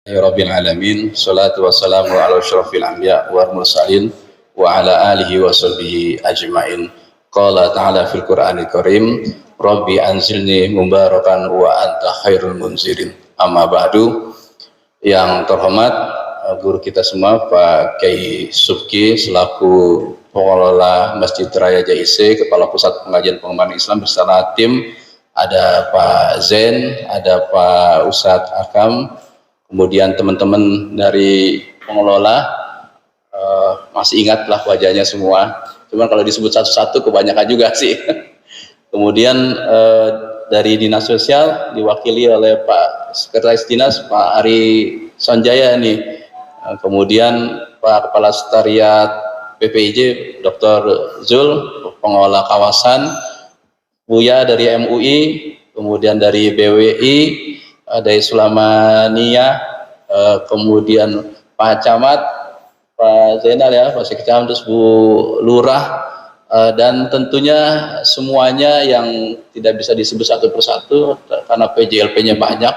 Rabbil alamin, salatu wassalamu ala asyrafil anbiya wal mursalin wa ala alihi wa sahbihi ajmain. Qala ta'ala fil Qur'anil Karim, Rabbi anzilni mubarakan wa anta khairul munzirin. Amma ba'du. Yang terhormat guru kita semua Pak Kiai Subki selaku pengelola Masjid Raya JIC, Kepala Pusat Pengajian Pengembangan Islam bersama tim, ada Pak Zain, ada Pak Ustadz Akam, kemudian teman-teman dari pengelola, masih ingatlah wajahnya semua, cuman kalau disebut satu-satu kebanyakan juga sih. Kemudian dari Dinas Sosial diwakili oleh Pak Sekretaris Dinas Pak Ari Sonjaya nih, kemudian Pak Kepala Sekretariat PPIJ Dr. Zul, pengelola kawasan, Buya dari MUI, kemudian dari BWI, dari Sulamania, kemudian Pak Camat, Pak Zainal ya, Pak Sekcam, terus Bu Lurah, dan tentunya semuanya yang tidak bisa disebut satu persatu karena PJLP-nya banyak.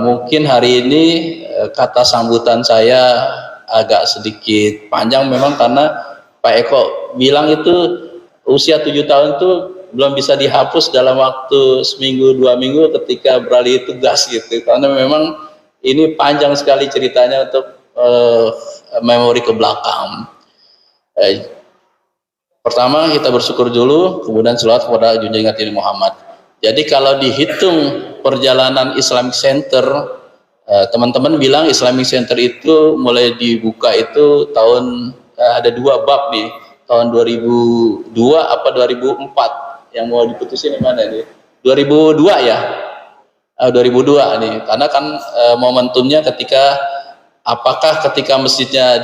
Mungkin hari ini kata sambutan saya agak sedikit panjang memang karena Pak Eko bilang itu usia 7 tahun itu belum bisa dihapus dalam waktu seminggu 2 minggu ketika beralih tugas gitu, karena memang ini panjang sekali ceritanya untuk memori ke belakang. Pertama kita bersyukur dulu, kemudian selawat kepada junjungan Nabi Muhammad. Jadi kalau dihitung perjalanan Islamic Center, teman-teman bilang Islamic Center itu mulai dibuka itu tahun, ada 2 bab nih, tahun 2002 apa 2004 yang mau diputusin di mana nih? 2002 ya? 2002 nih, karena kan momentumnya ketika apakah ketika masjidnya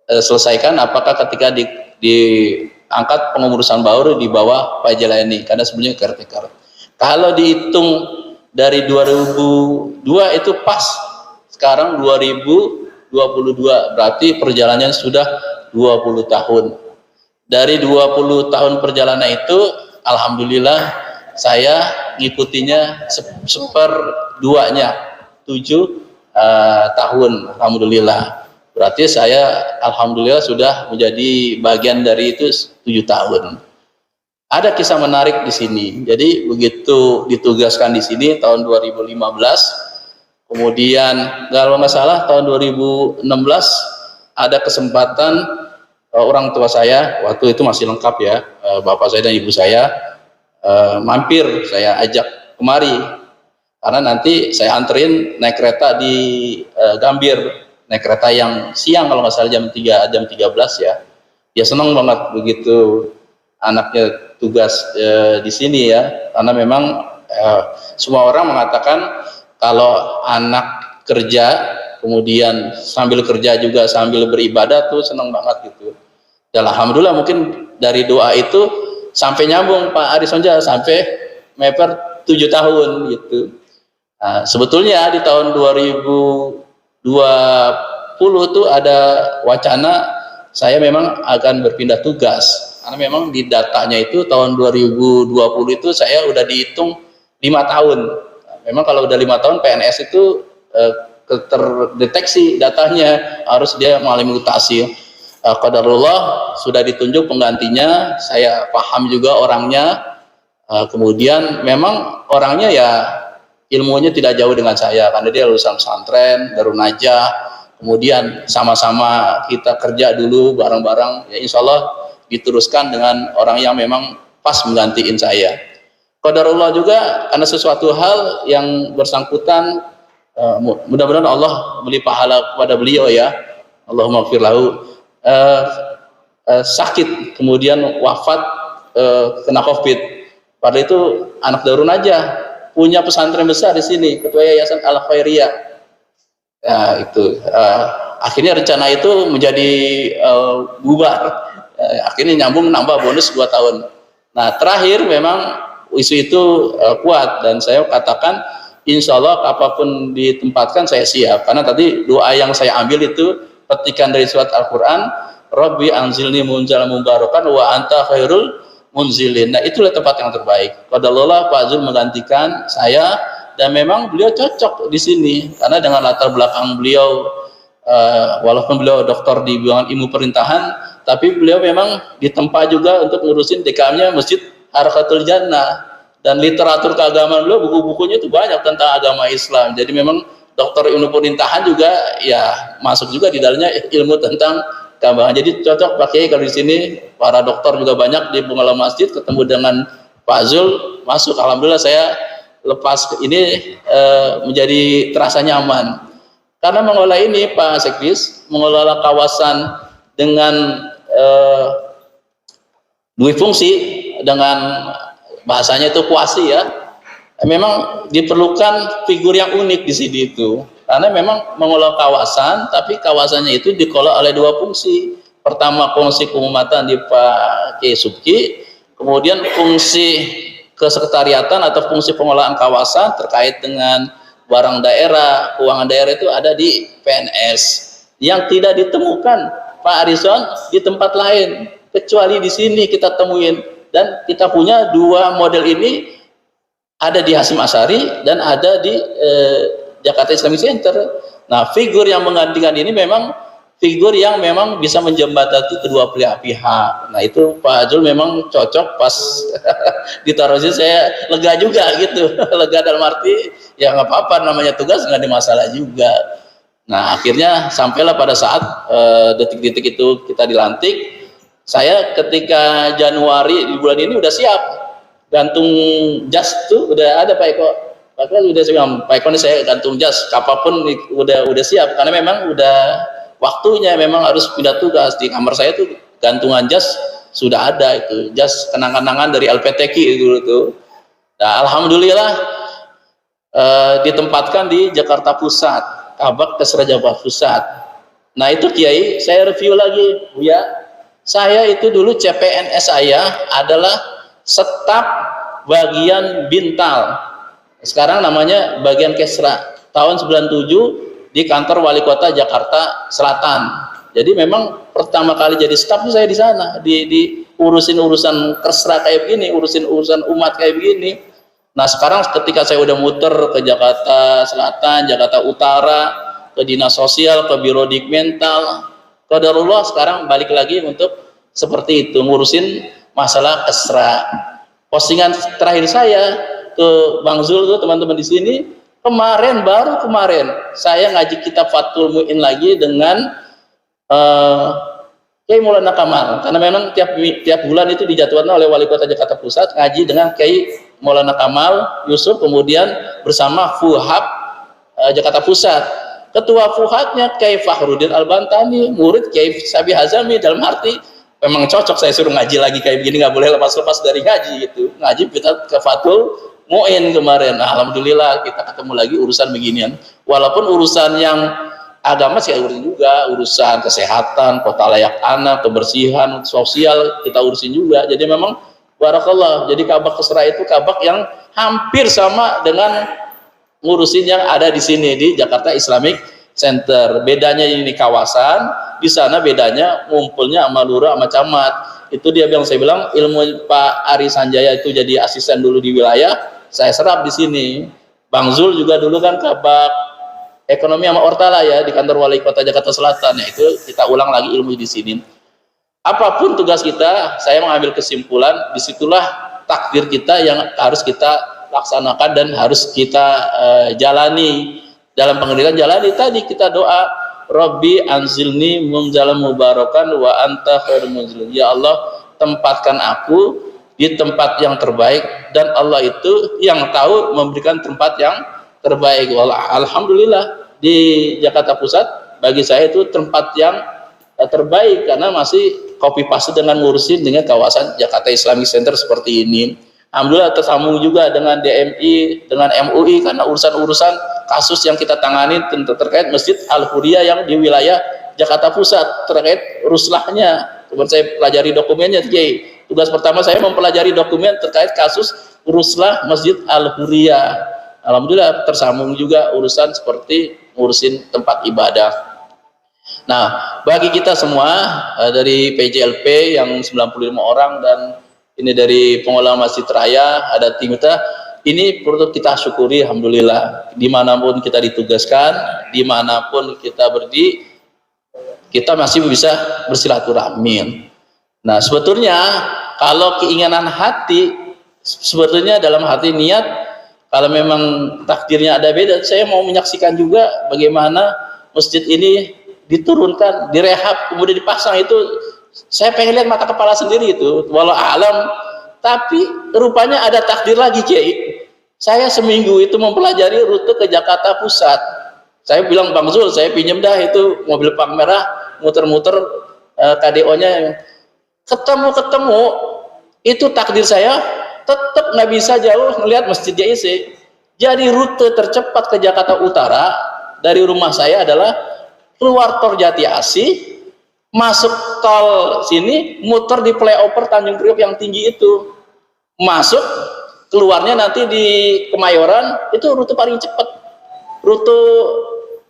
diselesaikan, apakah ketika diangkat pengurusan baru di bawah Pak Jalani, karena sebelumnya caretaker. Kalau dihitung dari 2002 itu pas sekarang 2022, berarti perjalanannya sudah 20 tahun. Dari 20 tahun perjalanan itu alhamdulillah saya ngikutinya seperduanya 7 tahun, alhamdulillah. Berarti saya alhamdulillah sudah menjadi bagian dari itu 7 tahun. Ada kisah menarik di sini. Jadi begitu ditugaskan di sini tahun 2015, kemudian kalau nggak salah tahun 2016 ada kesempatan orang tua saya, waktu itu masih lengkap ya, bapak saya dan ibu saya, mampir, saya ajak kemari karena nanti saya anterin naik kereta di Gambir, naik kereta yang siang kalau nggak salah jam 13 ya. Dia senang banget begitu anaknya tugas di sini ya, karena memang semua orang mengatakan kalau anak kerja kemudian sambil kerja juga sambil beribadah tuh senang banget gitu. Dan alhamdulillah mungkin dari doa itu sampai nyambung Pak Ari Sonja sampai meper 7 tahun gitu. Nah, sebetulnya di tahun 2020 tuh ada wacana saya memang akan berpindah tugas, karena memang di datanya itu tahun 2020 itu saya udah dihitung 5 tahun. Memang kalau udah 5 tahun PNS itu terdeteksi datanya, harus dia mengalami mutasi. Qadarullah sudah ditunjuk penggantinya, saya paham juga orangnya. Kemudian memang orangnya ya ilmunya tidak jauh dengan saya karena dia lulusan pesantren Darun Najah, kemudian sama-sama kita kerja dulu bareng-bareng, ya insya Allah diteruskan dengan orang yang memang pas menggantiin saya. Qadarullah juga karena sesuatu hal yang bersangkutan, mudah-mudahan Allah beri pahala kepada beliau ya, Allahumma gfir lahu, sakit kemudian wafat kena COVID. Padahal itu anak Darun Najah, punya pesantren besar di sini, ketua Yayasan Al Khairiyah. Ya, itu akhirnya rencana itu menjadi bubar. Akhirnya nyambung nambah bonus 2 tahun. Nah, terakhir memang isu itu kuat dan saya katakan insya Allah apapun ditempatkan saya siap, karena tadi doa yang saya ambil itu petikan dari surat Al-Quran, Rabbi anzilni munzalan mubarakan wa anta khairul munzilin. Nah, itulah tempat yang terbaik. Qadarullah Pak Zul menggantikan saya, dan memang beliau cocok di sini karena dengan latar belakang beliau, walaupun beliau doktor di bidang ilmu perintahan, tapi beliau memang ditempa juga untuk ngurusin DKM-nya Masjid Harakatul Jannah, dan literatur keagamaan beliau, buku-bukunya itu banyak tentang agama Islam. Jadi memang doktor ilmu perintahan juga ya masuk juga di dalamnya ilmu tentang keagamaan. Jadi cocok Pak Kiai kalau di sini. Para dokter juga banyak di pengelola masjid, ketemu dengan Pak Zul, masuk. Alhamdulillah saya lepas ini menjadi terasa nyaman karena mengelola ini Pak Sekdis, mengelola kawasan dengan dua fungsi, dengan bahasanya itu kuasi ya, memang diperlukan figur yang unik di sini itu, karena memang mengelola kawasan tapi kawasannya itu dikelola oleh dua fungsi. Pertama fungsi keumatan di Pak Kiai Subki, kemudian fungsi kesekretariatan atau fungsi pengelolaan kawasan terkait dengan barang daerah, keuangan daerah itu ada di PNS, yang tidak ditemukan Pak Arison di tempat lain kecuali di sini kita temuin. Dan kita punya dua model ini, ada di Hasyim Asy'ari dan ada di Jakarta Islamic Center. Nah, figur yang menggantikan ini memang figur yang memang bisa menjembatani kedua pihak. Nah, itu Pak Zul memang cocok. Pas ditaruh sini saya lega juga gitu. Lega dalam arti ya nggak apa-apa, namanya tugas nggak ada masalah juga. Nah, akhirnya sampailah pada saat detik-detik itu kita dilantik. Saya ketika Januari di bulan ini udah siap gantung jas tuh, udah ada Pak Eko. Pak Eko udah siap. Pak Eko ini saya gantung jas, apapun udah siap karena memang udah waktunya, memang harus pindah tugas. Di kamar saya tuh gantungan jas sudah ada, itu jas kenang-kenangan dari LPTQ dulu tuh. Nah, alhamdulillah ditempatkan di Jakarta Pusat, Kabak Kesra Jakarta Pusat. Nah, itu Kiai, saya review lagi, ya. Saya itu dulu CPNS saya adalah staf bagian Bintal. Sekarang namanya bagian Kesra. Tahun 97 di kantor Wali Kota Jakarta Selatan. Jadi memang pertama kali jadi staf saya di sana, di urusin urusan Kesra kayak begini, urusin urusan umat kayak begini. Nah, sekarang ketika saya udah muter ke Jakarta Selatan, Jakarta Utara, ke Dinas Sosial, ke Biro Dikmental, qadarullah sekarang balik lagi untuk seperti itu, ngurusin masalah Kesra. Postingan terakhir saya ke Bang Zul tuh, teman-teman di sini, baru kemarin saya ngaji kitab Fathul Mu'in lagi dengan Kiai Maulana Kamal, karena memang tiap bulan itu dijadwalkan oleh Wali Kota Jakarta Pusat ngaji dengan Kiai Maulana Kamal Yusuf, kemudian bersama Fuhab Jakarta Pusat. Ketua Fuhatnya Kiai Fakhruddin Al-Bantani, murid Kiai Sabi Hazami, dalam arti memang cocok saya suruh ngaji lagi kayak begini, nggak boleh lepas-lepas dari ngaji gitu. Ngaji kita ke Fathul Mu'in kemarin. Nah, alhamdulillah kita ketemu lagi urusan beginian. Walaupun urusan yang agama sih urusin juga, urusan kesehatan, kota layak anak, kebersihan, sosial kita urusin juga. Jadi memang barakallah. Jadi Kabak Kesra itu kabak yang hampir sama dengan ngurusin yang ada di sini di Jakarta Islamic Center. Bedanya ini kawasan, di sana bedanya ngumpulnya sama lurah sama camat. Itu dia yang saya bilang, ilmu Pak Ari Sanjaya itu jadi asisten dulu di wilayah, saya serap di sini. Bang Zul juga dulu kan kabak ekonomi sama Ortala ya di kantor Wali Kota Jakarta Selatan. Ya, itu kita ulang lagi ilmu di sini. Apapun tugas kita, saya mengambil kesimpulan, disitulah takdir kita yang harus kita laksanakan dan harus kita jalani. Dalam pengertian jalani tadi kita doa, Rabbi anzilni munzalan mubarakan wa anta khairul munzilin. Ya Allah, tempatkan aku di tempat yang terbaik, dan Allah itu yang tahu memberikan tempat yang terbaik. Alhamdulillah di Jakarta Pusat bagi saya itu tempat yang terbaik, karena masih copy paste dengan ngurusin dengan kawasan Jakarta Islamic Center seperti ini. Alhamdulillah tersambung juga dengan DMI, dengan MUI, karena urusan-urusan kasus yang kita tangani terkait Masjid Al-Huriyah yang di wilayah Jakarta Pusat, terkait ruslahnya. Kemudian saya pelajari dokumennya, Kiai. Tugas pertama saya mempelajari dokumen terkait kasus ruslah Masjid Al-Huriyah. Alhamdulillah tersambung juga urusan seperti ngurusin tempat ibadah. Nah, bagi kita semua dari PJLP yang 95 orang dan ini dari pengelola Masjid Raya, ada tim kita, ini perlu kita syukuri, alhamdulillah. Dimanapun kita ditugaskan, dimanapun kita kita masih bisa bersilaturahmi. Nah, sebetulnya kalau keinginan hati, sebetulnya dalam hati niat, kalau memang takdirnya ada beda, saya mau menyaksikan juga bagaimana masjid ini diturunkan, direhab, kemudian dipasang. Itu saya pengen lihat mata kepala sendiri itu, walau alam. Tapi rupanya ada takdir lagi, Kiai. Saya seminggu itu mempelajari rute ke Jakarta Pusat. Saya bilang, Bang Zul, saya pinjam dah itu mobil pang merah, muter-muter KDO-nya. Ketemu, itu takdir saya tetap nggak bisa jauh melihat Masjid JIC. Jadi rute tercepat ke Jakarta Utara dari rumah saya adalah keluar tol Jati Asih, masuk tol sini, muter di flyover Tanjung Priok yang tinggi itu, masuk, keluarnya nanti di Kemayoran. Itu rute paling cepat. Rute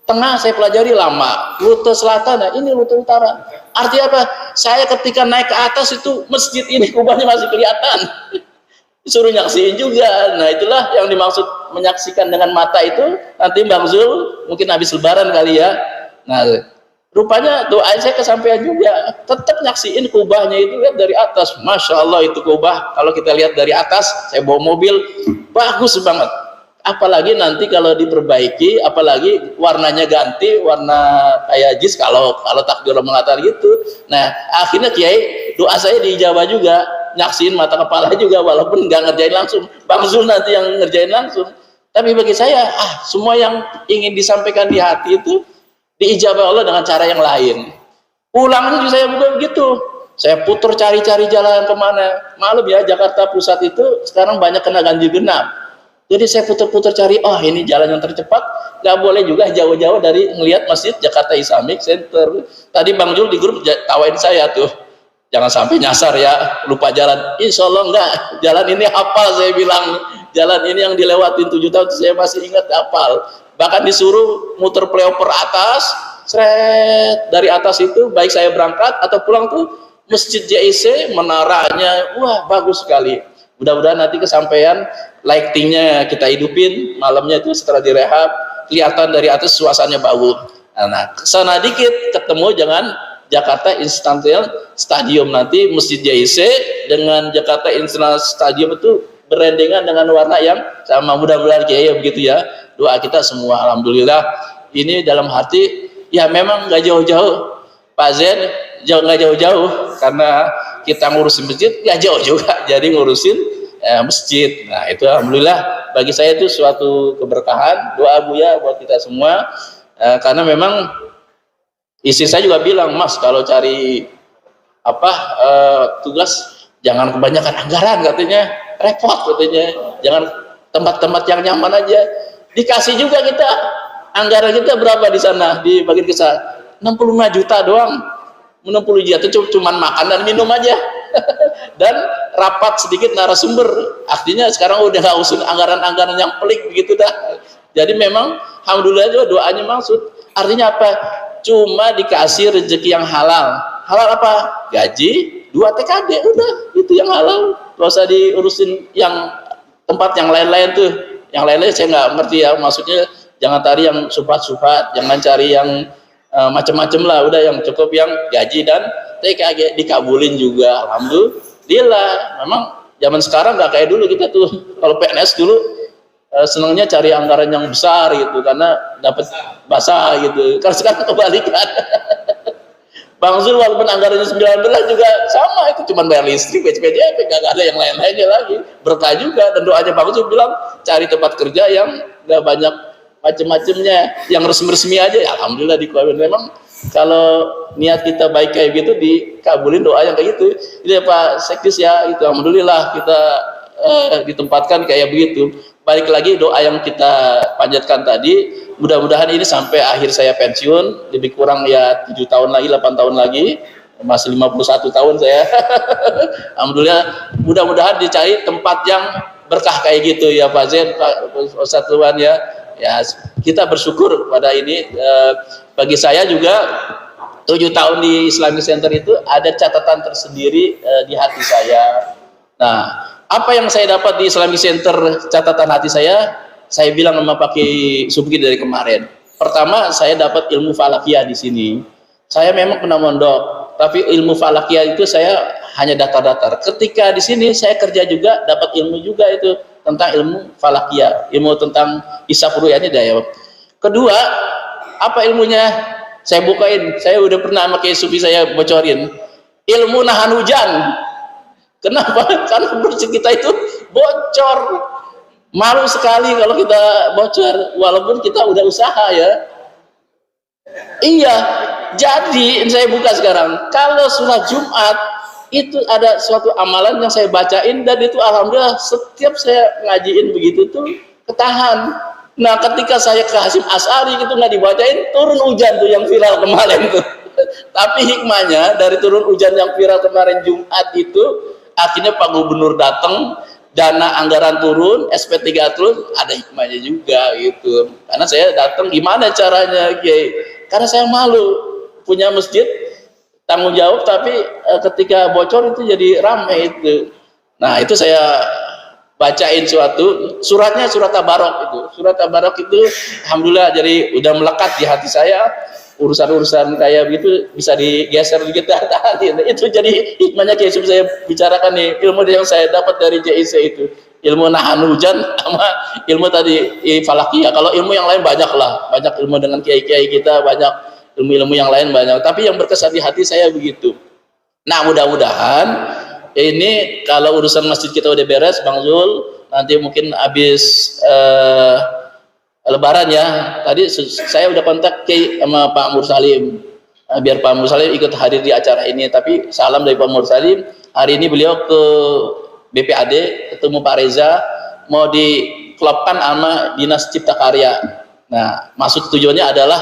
tengah saya pelajari lama, rute selatan, nah ini rute utara. Artinya apa? Saya ketika naik ke atas itu masjid ini kubahnya masih kelihatan. Disuruh nyaksiin juga. Nah, itulah yang dimaksud menyaksikan dengan mata itu. Nanti Bang Zul mungkin habis lebaran kali ya. Nah, rupanya doa saya kesampaian juga. Tetap nyaksiin kubahnya itu, lihat dari atas. Masya Allah itu kubah. Kalau kita lihat dari atas, saya bawa mobil, bagus banget. Apalagi nanti kalau diperbaiki, apalagi warnanya ganti, warna kayak jis, kalau takdir mengatakan gitu. Nah, akhirnya Kiai, doa saya diijabah juga, nyaksiin mata kepala juga, walaupun nggak ngerjain langsung. Bang Zul nanti yang ngerjain langsung. Tapi bagi saya, semua yang ingin disampaikan di hati itu diijabah Allah dengan cara yang lain. Pulangnya juga saya bukan begitu. Saya putar cari-cari jalan kemana. Maklum ya, Jakarta Pusat itu sekarang banyak kena ganjil genap. Jadi saya putar-putar cari, ini jalan yang tercepat. Gak boleh juga jauh-jauh dari ngelihat Masjid Jakarta Islamic Center. Tadi Bang Jul di grup tawain saya tuh, jangan sampai nyasar ya, lupa jalan. Insya Allah enggak, jalan ini hafal. Saya bilang, jalan ini yang dilewatin 7 tahun saya masih ingat, hafal. Bahkan disuruh muter flyover atas, seret dari atas itu, baik saya berangkat atau pulang tuh, Masjid JIC, menaranya, wah bagus sekali. Mudah-mudahan nanti kesampaian, lightingnya kita hidupin, malamnya itu setelah direhab, kelihatan dari atas suasananya bagus. Nah, kesana dikit ketemu jangan Jakarta International Stadium, nanti Masjid JIC dengan Jakarta International Stadium itu berendengan dengan warna yang sama. Mudah-mudahan kayak begitu ya. Doa kita semua, alhamdulillah. Ini dalam hati, ya memang nggak jauh-jauh, Pak Zen, nggak jauh-jauh, karena kita ngurusin masjid nggak jauh juga, jadi ngurusin masjid. Nah itu alhamdulillah bagi saya itu suatu keberkahan. Doa Buya buat kita semua, karena memang istri saya juga bilang, Mas kalau cari tugas jangan kebanyakan anggaran, katanya repot, katanya jangan tempat-tempat yang nyaman aja. Dikasih juga kita anggaran kita berapa di sana di bagian kesal 65 juta doang. 60 juta itu cuman makan dan minum aja dan rapat sedikit narasumber. Artinya sekarang udah nggak usul anggaran-anggaran yang pelik begitu dah. Jadi memang alhamdulillah juga doanya maksud. Artinya apa? Cuma dikasih rezeki yang halal. Halal apa? Gaji 2 TKD, udah itu yang halal. Gak usah diurusin yang tempat yang lain-lain tuh. Yang lain-lain saya nggak ngerti ya, maksudnya jangan cari yang subhat-subhat, jangan cari yang macam-macam lah, udah yang cukup yang gaji dan TKG dikabulin juga, alhamdulillah. Memang zaman sekarang nggak kayak dulu kita tuh, kalau PNS dulu senangnya cari anggaran yang besar gitu karena dapat basah gitu. Kalau sekarang kebalikan. Bang Zul walaupun anggarannya 19 juga sama, itu cuma bayar listrik, BCPJS, nggak ada yang lain-lainnya lagi. Berkah juga, dan doanya Bang Zul bilang cari tempat kerja yang nggak banyak macam-macamnya, yang resmi-resmi aja ya alhamdulillah dikabulin. Memang kalau niat kita baik kayak gitu dikabulin doa yang kayak gitu. Ini Pak Sekdis ya, itu alhamdulillah kita ditempatkan kayak begitu. Balik lagi doa yang kita panjatkan tadi, mudah-mudahan ini sampai akhir saya pensiun, lebih kurang ya 7 tahun lagi, 8 tahun lagi, masih 51 tahun saya. Alhamdulillah, mudah-mudahan dicari tempat yang berkah kayak gitu ya Pak Zen, Pak Ustadz Luan ya. Ya, kita bersyukur pada ini. Bagi saya juga 7 tahun di Islamic Center itu ada catatan tersendiri di hati saya. Nah, apa yang saya dapat di Islamic Center, catatan hati saya bilang sama Pak Kiai Subki dari kemarin. Pertama, saya dapat ilmu falakiyah di sini. Saya memang pernah mondok, tapi ilmu falakiyah itu saya hanya datar-datar. Ketika di sini saya kerja juga, dapat ilmu juga itu tentang ilmu falakiyah, ilmu tentang hisab ru'yahnya daya. Kedua, apa ilmunya? Saya bukain, saya udah pernah sama Kiai Sufi saya bocorin. Ilmu nahan hujan. Kenapa? Karena masjid kita itu bocor. Malu sekali kalau kita bocor, walaupun kita udah usaha ya. Iya, jadi saya buka sekarang. Kalau sholat Jumat itu ada suatu amalan yang saya bacain dan itu alhamdulillah setiap saya ngajiin begitu tuh ketahan. Nah, ketika saya ke Hasyim Asy'ari itu nggak dibacain, turun hujan tuh yang viral kemarin tuh. Tapi hikmahnya dari turun hujan yang viral kemarin Jumat itu akhirnya Pak Gubernur datang, dana anggaran turun, SP3 turun, ada hikmahnya juga gitu. Karena saya datang gimana caranya, Kiai? Karena saya malu punya masjid tanggung jawab, tapi ketika bocor itu jadi ramai itu. Nah, itu saya bacain suatu suratnya, surat Tabarok itu. Surat Tabarok itu alhamdulillah jadi udah melekat di hati saya. Urusan-urusan kayak begitu bisa digeser gitu. Itu jadi hikmahnya Kiai Sufi saya bicarakan nih, ilmu yang saya dapat dari JIC itu, ilmu nahan hujan sama ilmu tadi falakiyah. Kalau ilmu yang lain banyak lah, banyak ilmu dengan kiai-kiai kita, banyak ilmu-ilmu yang lain banyak, tapi yang berkesan di hati saya begitu. Nah, mudah-mudahan ini kalau urusan masjid kita udah beres, Bang Zul, nanti mungkin habis Lebaran ya. Tadi saya udah kontak sama Pak Mursalim, biar Pak Mursalim ikut hadir di acara ini. Tapi salam dari Pak Mursalim, hari ini beliau ke BPAD ketemu Pak Reza, mau diklopkan sama Dinas Cipta Karya. Nah, maksud tujuannya adalah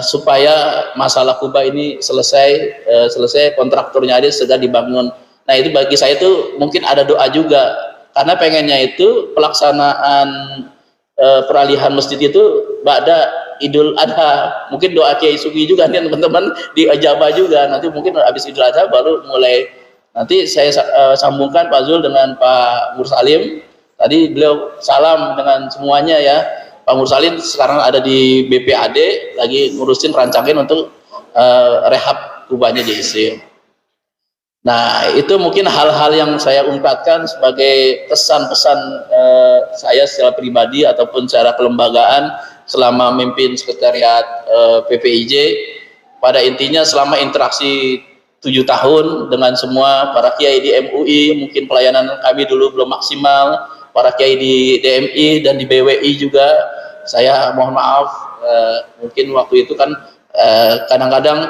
supaya masalah Kuba ini selesai, kontraktornya ada segera dibangun. Nah, itu bagi saya itu mungkin ada doa juga, karena pengennya itu pelaksanaan peralihan masjid itu ba'da Idul Adha. Mungkin doa Kiai Sugi juga nih teman-teman diijabah juga. Nanti mungkin habis Idul Adha baru mulai. Nanti saya sambungkan Pak Zul dengan Pak Mursalim. Tadi beliau salam dengan semuanya ya. Pak Mursalim sekarang ada di BPAD lagi ngurusin rancangan untuk rehab kubahnya JIC. Nah, itu mungkin hal-hal yang saya ungkapkan sebagai pesan-pesan saya secara pribadi ataupun secara kelembagaan selama memimpin sekretariat PPIJ. Pada intinya selama interaksi 7 tahun dengan semua para kiai di MUI, mungkin pelayanan kami dulu belum maksimal, para kiai di DMI dan di BWI juga, saya mohon maaf, mungkin waktu itu kan kadang-kadang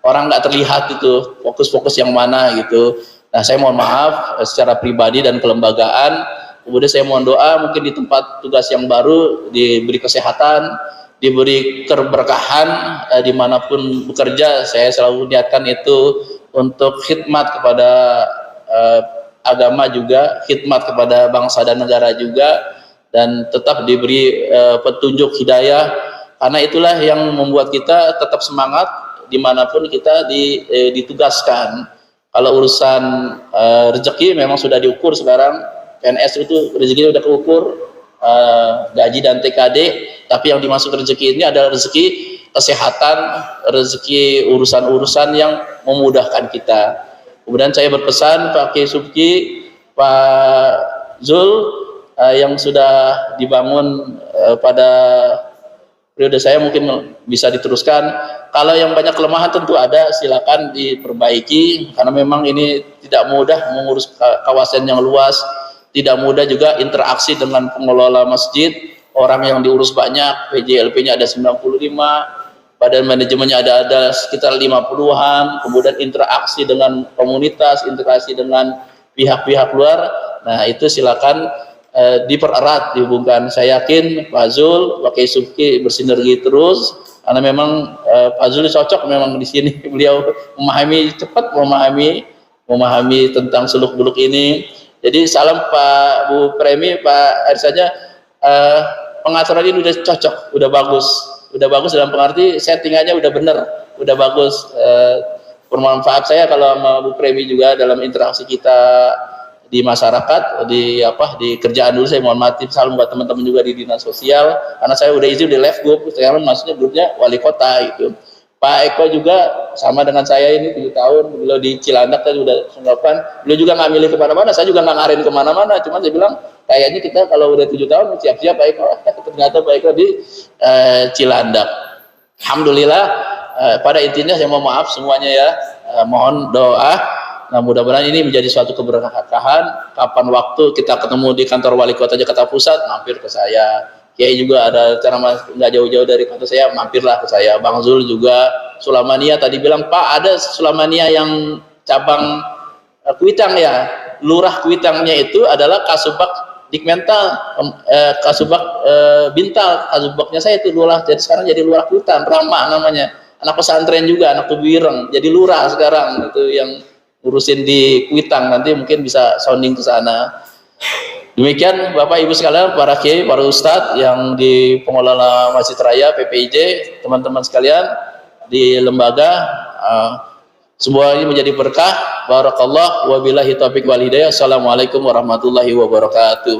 orang nggak terlihat itu fokus-fokus yang mana gitu. Nah, saya mohon maaf secara pribadi dan kelembagaan. Kemudian saya mohon doa mungkin di tempat tugas yang baru diberi kesehatan, diberi keberkahan dimanapun bekerja. Saya selalu niatkan itu untuk khidmat kepada agama juga, khidmat kepada bangsa dan negara juga, dan tetap diberi petunjuk hidayah, karena itulah yang membuat kita tetap semangat dimanapun kita ditugaskan. Kalau urusan rezeki memang sudah diukur sekarang, PNS itu rezekinya sudah keukur, gaji dan TKD, tapi yang dimaksud rezeki ini adalah rezeki kesehatan, rezeki urusan-urusan yang memudahkan kita. Kemudian saya berpesan Pak Kiai Subki, Pak Zul, yang sudah dibangun pada periode saya mungkin bisa diteruskan. Kalau yang banyak kelemahan tentu ada, silakan diperbaiki, karena memang ini tidak mudah mengurus kawasan yang luas, tidak mudah juga interaksi dengan pengelola masjid, orang yang diurus banyak, PJLP-nya ada 95, badan manajemennya ada sekitar 50-an, kemudian interaksi dengan komunitas, interaksi dengan pihak-pihak luar. Nah, itu silakan dipererat, dihubungkan. Saya yakin Pak Zul, Pak Kiai Subki bersinergi terus, karena memang Pak Zul cocok memang di sini. Beliau memahami cepat, memahami tentang seluk-beluk ini. Jadi salam Pak Bu Premi, Pak Arsanya, pengaturan ini udah cocok, udah bagus dalam pengerti settingannya udah bener, udah bagus. Bermanfaat saya kalau sama Bu Premi juga dalam interaksi kita di masyarakat, di kerjaan dulu. Saya mohon maaf, salam buat teman-teman juga di dinas sosial, karena saya udah izin di left group, sekarang maksudnya grupnya wali kota gitu. Pak Eko juga sama dengan saya ini 7 tahun, beliau di Cilandak tadi udah 9, beliau juga nggak milih kemana-mana, saya juga nggak ngarin kemana-mana, cuman saya bilang kayaknya kita kalau udah 7 tahun siap-siap Pak Eko. Ternyata Pak Eko di Cilandak. Alhamdulillah, pada intinya saya mohon maaf semuanya ya, mohon doa. Nah, mudah-mudahan ini menjadi suatu keberkahan. Kapan waktu kita ketemu di kantor wali kota Jakarta Pusat, mampir ke saya. Kiai juga ada cara nggak jauh-jauh dari kantor saya, mampirlah ke saya. Bang Zul juga, Sulamania tadi bilang, Pak ada Sulamania yang cabang Kuitang ya. Lurah Kuitangnya itu adalah Kasubag Dikmental, Kasubag Bintal. Kasubagnya saya itu lurah, jadi sekarang jadi lurah Kuitang, Rama namanya. Anak pesantren juga, anak Tubireng, jadi lurah sekarang itu yang urusin di Kuitang, nanti mungkin bisa sounding ke sana. Demikian Bapak Ibu sekalian, para kiai, para ustadz yang di pengelola Masjid Raya PPIJ, teman-teman sekalian di lembaga, semua ini menjadi berkah. Barakallah, wabillahi taufiq wal hidayah. Assalamualaikum warahmatullahi wabarakatuh.